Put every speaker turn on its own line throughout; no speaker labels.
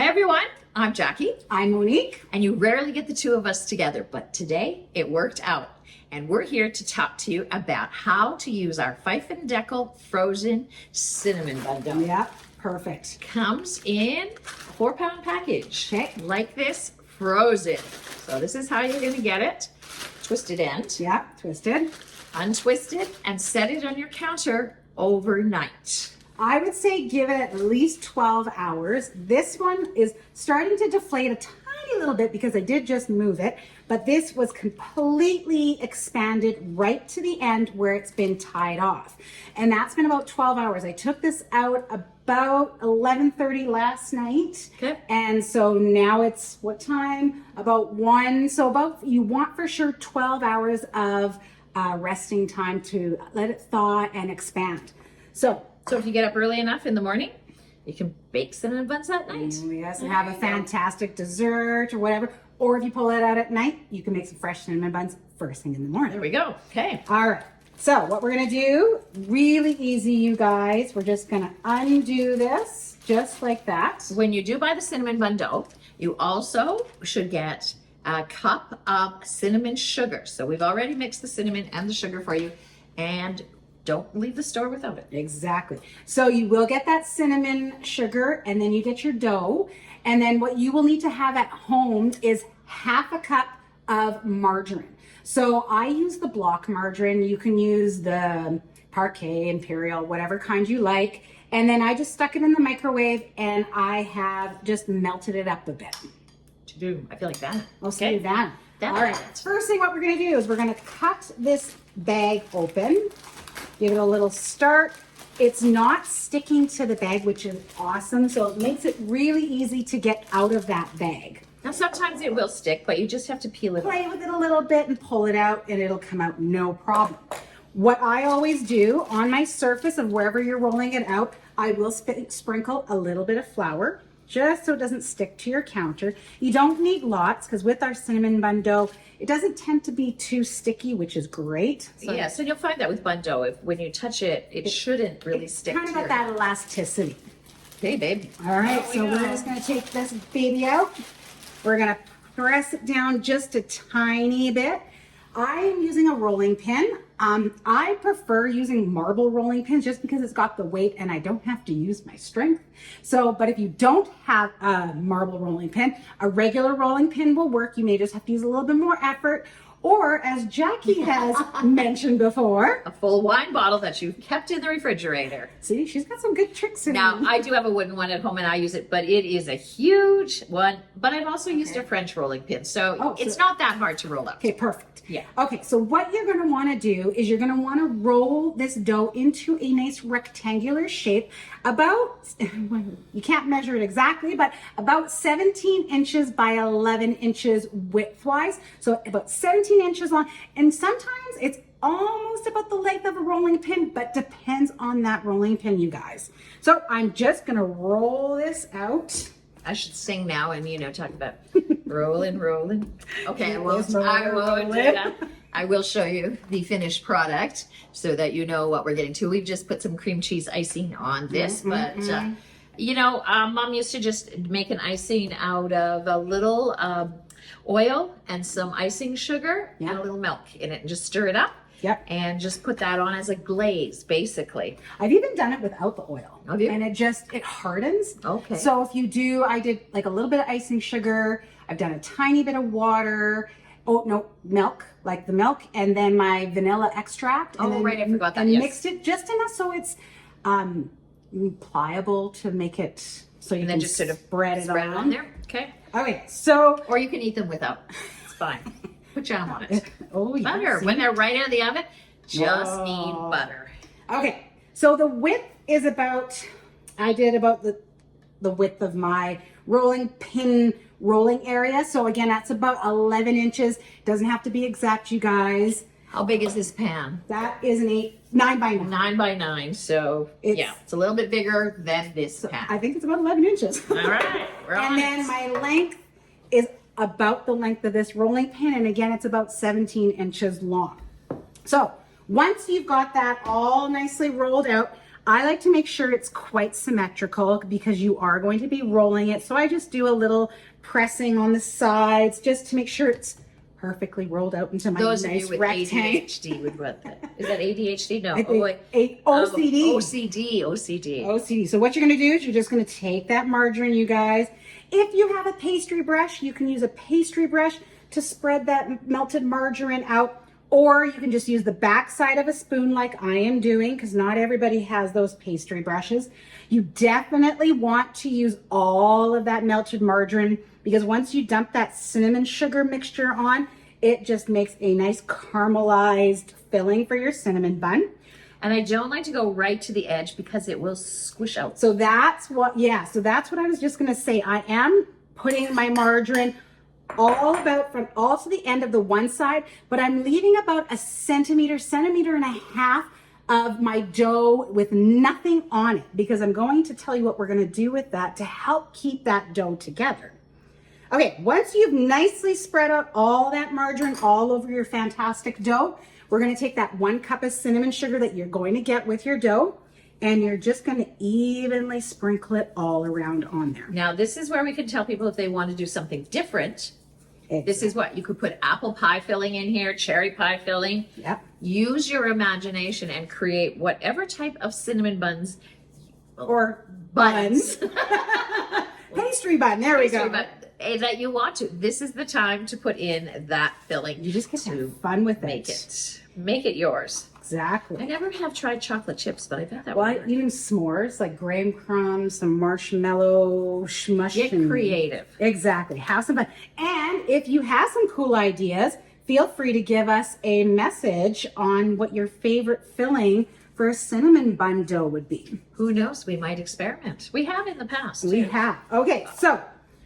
Hi everyone, I'm Jackie.
I'm Monique.
And you rarely get the two of us together, but today it worked out. And we're here to talk to you about how to use our Fifendekel frozen cinnamon bun dough.
Yep, perfect.
Comes in a 4-pound package,
Okay.
like this, frozen. So this is how you're gonna get it. Twisted end.
Yep, twisted.
Untwist it and set it on your counter overnight.
I would say give it at least 12 hours. This one is starting to deflate a tiny little bit because I did just move it, but this was completely expanded right to the end where it's been tied off. And that's been about 12 hours. I took this out about 11:30 last night.
Okay.
And so now it's what time? About 1. So about, you want for sure 12 hours of resting time to let it thaw and expand. So
if you get up early enough in the morning, you can bake cinnamon buns that night.
yes, and have a fantastic dessert or whatever. Or if you pull it out at night, you can make some fresh cinnamon buns first thing in the morning.
There we go. Okay.
All right. So what we're going to do, really easy, you guys. We're just going to undo this just like that.
When you do buy the cinnamon bun dough, you also should get a cup of cinnamon sugar. So we've already mixed the cinnamon and the sugar for you, and don't leave the store without it.
Exactly. So you will get that cinnamon sugar, and then you get your dough. And then what you will need to have at home is half a cup of margarine. So I use the block margarine. You can use the Parquet, Imperial, whatever kind you like. And then I just stuck it in the microwave, and I have just melted it up a bit.
To do, I feel like that.
We'll see that.
That's
All right. First thing what we're going to do is we're going to cut this bag open. Give it a little start. It's not sticking to the bag, which is awesome. So it makes it really easy to get out of that bag.
Now sometimes it will stick, but you just have to peel it.
Play with it a little bit and pull it out, and it'll come out no problem. What I always do on my surface of wherever you're rolling it out, I will sprinkle a little bit of flour, just so it doesn't stick to your counter. You don't need lots, because with our cinnamon bun dough, it doesn't tend to be too sticky, which is great.
So yes, and you'll find that with bun dough, when you touch it, it shouldn't really stick
Kind of got that elasticity.
Okay, babe.
All right, so we're just gonna take this baby out. We're gonna press it down just a tiny bit. I am using a rolling pin. I prefer using marble rolling pins just because it's got the weight and I don't have to use my strength. So, but if you don't have a marble rolling pin, a regular rolling pin will work. You may just have to use a little bit more effort. Or as Jackie has mentioned before,
a full wine bottle that you've kept in the refrigerator.
See, she's got some good tricks in
Now,
there.
I do have a wooden one at home and I use it, but it is a huge one. But I've also used a French rolling pin, so it's not that hard to roll up.
Okay, perfect.
Yeah.
Okay, so what you're going to want to do is you're going to want to roll this dough into a nice rectangular shape, about, you can't measure it exactly, but about 17 inches by 11 inches width-wise. So about 17 inches long. And sometimes it's almost about the length of a rolling pin, but depends on that rolling pin, you guys. So I'm just going to roll this out.
I should sing now and, talk about rolling, rolling. Okay, well,
Yes,
I will do
rolling.
that. I will show you the finished product so that you know what we're getting to. We've just put some cream cheese icing on this, but, Mom used to just make an icing out of a little oil and some icing sugar and a little milk in it and just stir it up.
Yep.
And just put that on as a glaze, basically.
I've even done it without the oil.
Have you?
And it hardens.
Okay.
So if you do, I did like a little bit of icing sugar. I've done a tiny bit of water. Oh, no, milk, like the milk, and then my vanilla extract. And then,
I forgot that,
And
yes.
mixed it just enough so it's pliable to make it so you
And
can
then just sort of
spread it on
there. Okay.
Okay, so.
Or you can eat them without. It's fine. Put jam on it.
Oh, yeah.
Butter.
See?
When they're right out of the oven, just
Whoa.
need butter.
Okay, so the width is about, I did about the width of my rolling pin rolling area. So again, that's about 11 inches. Doesn't have to be exact, you guys.
How big is this pan?
That is 9 by 9.
9 by 9. So it's a little bit bigger than this pan.
I think it's about 11 inches.
All right. We're on
And then my length is about the length of this rolling pin. And again, it's about 17 inches long. So once you've got that all nicely rolled out, I like to make sure it's quite symmetrical because you are going to be rolling it. So I just do a little pressing on the sides just to make sure it's perfectly rolled out into my
Those
nice
of you with
rectangle.
ADHD would want that. Is that ADHD? No.
I
Oh, wait.
think OCD.
OCD.
OCD. So what you're going to do is you're just going to take that margarine, you guys. If you have a pastry brush, you can use a pastry brush to spread that melted margarine out, or you can just use the back side of a spoon like I am doing, because not everybody has those pastry brushes. You definitely want to use all of that melted margarine, because once you dump that cinnamon sugar mixture on, it just makes a nice caramelized filling for your cinnamon bun.
And I don't like to go right to the edge because it will squish out.
So that's what, so that's what I was just going to say. I am putting my margarine all about from all to the end of the one side, but I'm leaving about a centimeter and a half of my dough with nothing on it, because I'm going to tell you what we're going to do with that to help keep that dough together. Okay, once you've nicely spread out all that margarine all over your fantastic dough, we're going to take that 1 cup of cinnamon sugar that you're going to get with your dough, and you're just going to evenly sprinkle it all around on there.
Now, this is where we can tell people if they want to do something different.
Exactly.
This is what you could put apple pie filling in here, cherry pie filling.
Yep.
Use your imagination and create whatever type of cinnamon buns
Or buns. Pastry bun, there we go.
That you want to. This is the time to put in that filling.
You just get to
to
have fun with
make it yours. I
Exactly.
never have tried chocolate chips, but I bet that
Well,
would work.
even s'mores, like graham crumbs, some marshmallow smush.
Get creative.
Exactly. Have some fun. And if you have some cool ideas, feel free to give us a message on what your favorite filling for a cinnamon bun dough would be.
Who knows? We might experiment. We have in the past.
We
too.
have. Okay, so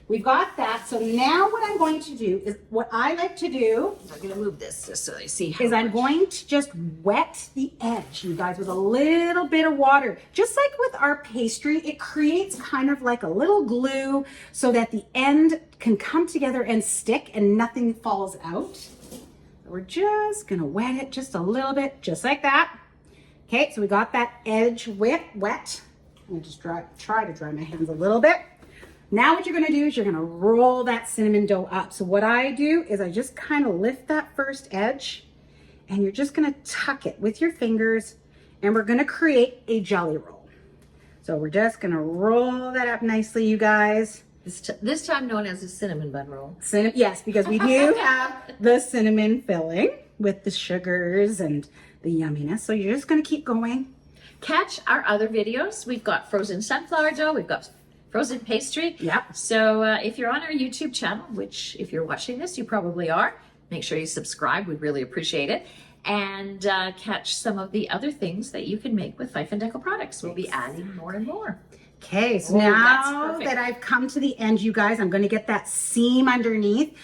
we've got that. So now what I'm going to do is, what I like to do
I'm going to move this just so they see how
is I'm
much.
going to just wet the edge, you guys, with a little bit of water. Just like with our pastry, it creates kind of like a little glue so that the end can come together and stick and nothing falls out. So we're just gonna wet it just a little bit, just like that. Okay, so we got that edge wet. I'll just try to dry my hands a little bit. Now what you're gonna do is you're gonna roll that cinnamon dough up. So what I do is I just kind of lift that first edge, and you're just gonna tuck it with your fingers, and we're gonna create a jelly roll. So we're just gonna roll that up nicely, you guys.
This time known as a cinnamon bun roll.
Yes, because we do have the cinnamon filling with the sugars and the yumminess. So you're just gonna keep going.
Catch our other videos. We've got frozen sunflower dough. We've got frozen pastry.
Yep.
So if you're on our YouTube channel, which if you're watching this, you probably are, make sure you subscribe. We'd really appreciate it. And catch some of the other things that you can make with Fifendekel products. We'll be adding more and more.
Okay, so
that's
now
perfect.
that I've come to the end, you guys, I'm going to get that seam underneath.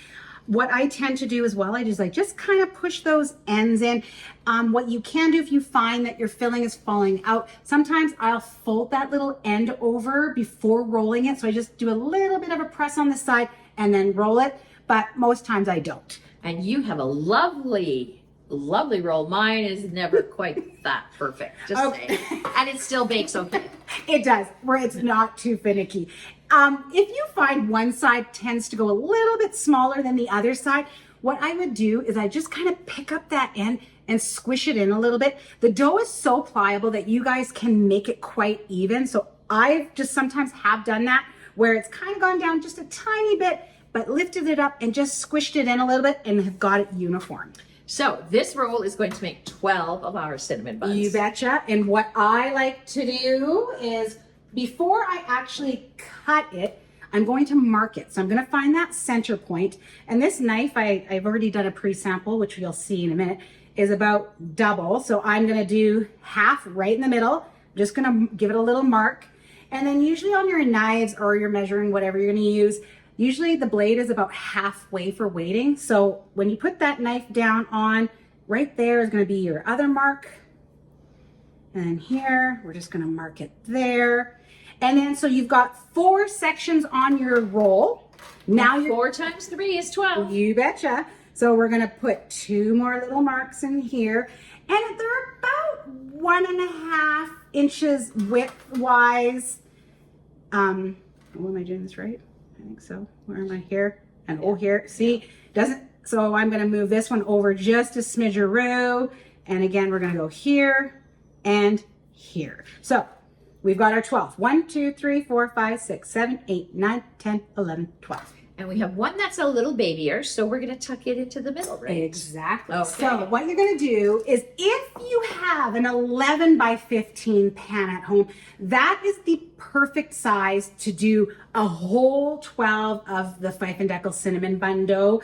What I tend to do as well, I just kind of push those ends in. What you can do if you find that your filling is falling out, sometimes I'll fold that little end over before rolling it. So I just do a little bit of a press on the side and then roll it. But most times I don't.
And you have a lovely roll. Mine is never quite that perfect, just
Okay.
saying. And it still bakes okay.
It does, where it's not too finicky. If you find one side tends to go a little bit smaller than the other side, what I would do is I just kind of pick up that end and squish it in a little bit. The dough is so pliable that you guys can make it quite even. So I've just sometimes have done that where it's kind of gone down just a tiny bit, but lifted it up and just squished it in a little bit and have got it uniform.
So this roll is going to make 12 of our cinnamon buns.
You betcha. And what I like to do is, before I actually cut it, I'm going to mark it. So I'm going to find that center point. And this knife, I've already done a pre-sample, which you'll see in a minute, is about double. So I'm going to do half right in the middle. I'm just going to give it a little mark. And then usually on your knives or your measuring, whatever you're going to use, usually the blade is about halfway for weighting. So when you put that knife down on, right there is going to be your other mark. And then here, we're just going to mark it there. And then, so you've got 4 sections on your roll. Now you're
4 times 3 is 12.
You betcha. So we're going to put 2 more little marks in here. And they're about 1.5 inches width-wise. What am I doing this right? I think so. Where am I here? And oh, here. See, doesn't. So I'm going to move this one over just a smidgeroo. And again, we're going to go here and here. So we've got our 12. 1, 2, 3, 4, 5, 6, 7, 8, 9, 10, 11, 12.
And we have one that's a little babyer, so we're going to tuck it into the middle, right?
Exactly.
Okay.
So what you're going to do is if you have an 11 by 15 pan at home, that is the perfect size to do a whole 12 of the Fifendekel cinnamon bun dough.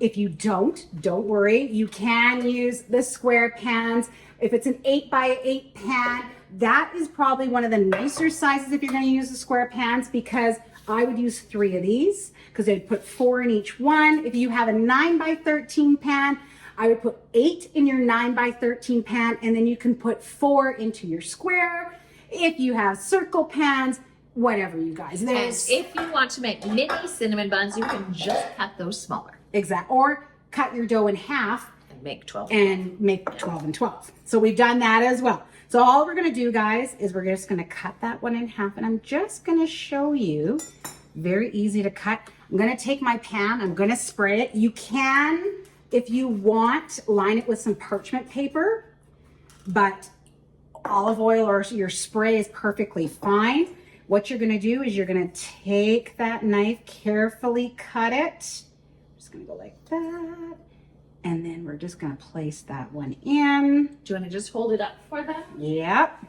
If you don't worry. You can use the square pans. If it's an 8 by 8 pan, that is probably one of the nicer sizes if you're going to use the square pans, because I would use 3 of these because I'd put 4 in each one. If you have a 9 by 13 pan, I would put 8 in your 9 by 13 pan, and then you can put 4 into your square. If you have circle pans, whatever, you guys.
And if you want to make mini cinnamon buns, you can just cut those smaller.
Exactly. Or cut your dough in half
And make 12.
and make 12 and 12. So we've done that as well. So all we're going to do, guys, is we're just going to cut that one in half, and I'm just going to show you. Very easy to cut. I'm going to take my pan. I'm going to spray it. You can, if you want, line it with some parchment paper, but olive oil or your spray is perfectly fine. What you're going to do is you're going to take that knife, carefully cut it. I'm just going to go like that. And then we're just going to place that one in.
Do you want to just hold it up for them?
Yep.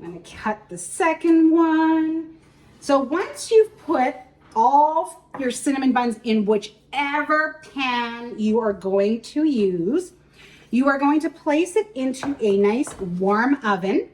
I'm going to cut the second one. So once you've put all your cinnamon buns in whichever pan you are going to use, you are going to place it into a nice warm oven.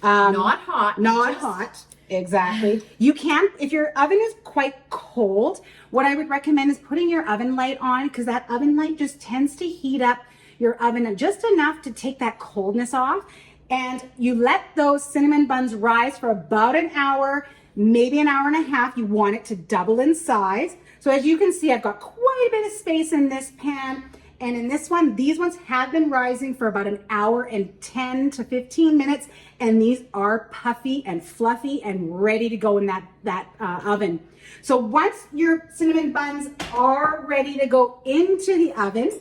Not hot.
Not
just-
hot. Exactly. You can, if your oven is quite cold, what I would recommend is putting your oven light on, because that oven light just tends to heat up your oven just enough to take that coldness off. And you let those cinnamon buns rise for about an hour, maybe an hour and a half. You want it to double in size. So as you can see, I've got quite a bit of space in this pan. And in this one, these ones have been rising for about an hour and 10 to 15 minutes. And these are puffy and fluffy and ready to go in that oven. So once your cinnamon buns are ready to go into the oven,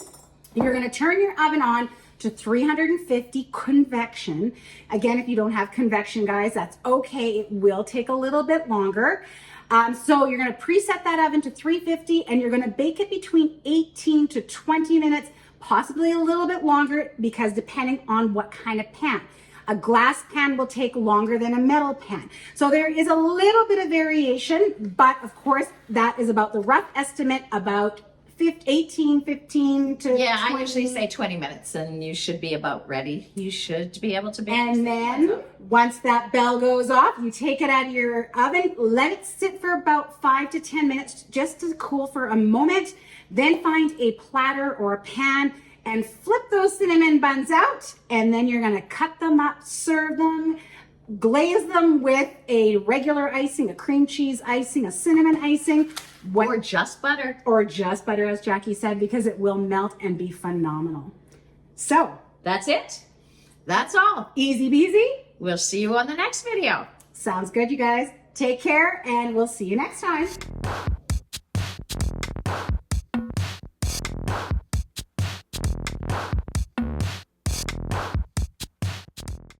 you're going to turn your oven on to 350 convection. Again, if you don't have convection, guys, that's okay. It will take a little bit longer. So you're going to preset that oven to 350, and you're going to bake it between 18 to 20 minutes, possibly a little bit longer, because depending on what kind of pan. A glass pan will take longer than a metal pan. So there is a little bit of variation, but of course that is about the rough estimate, about 15 to
Yeah,
20.
I usually say 20 minutes and you should be about ready. You should be able to bake.
And then once that bell goes off, you take it out of your oven, let it sit for about 5 to 10 minutes just to cool for a moment. Then find a platter or a pan and flip those cinnamon buns out. And then you're going to cut them up, serve them, glaze them with a regular icing, a cream cheese icing, a cinnamon icing.
Or just butter.
Or just butter, as Jackie said, because it will melt and be phenomenal. So,
That's it. That's all.
easy peasy.
We'll see you on the next video.
Sounds good, you guys. Take care, and we'll see you next time.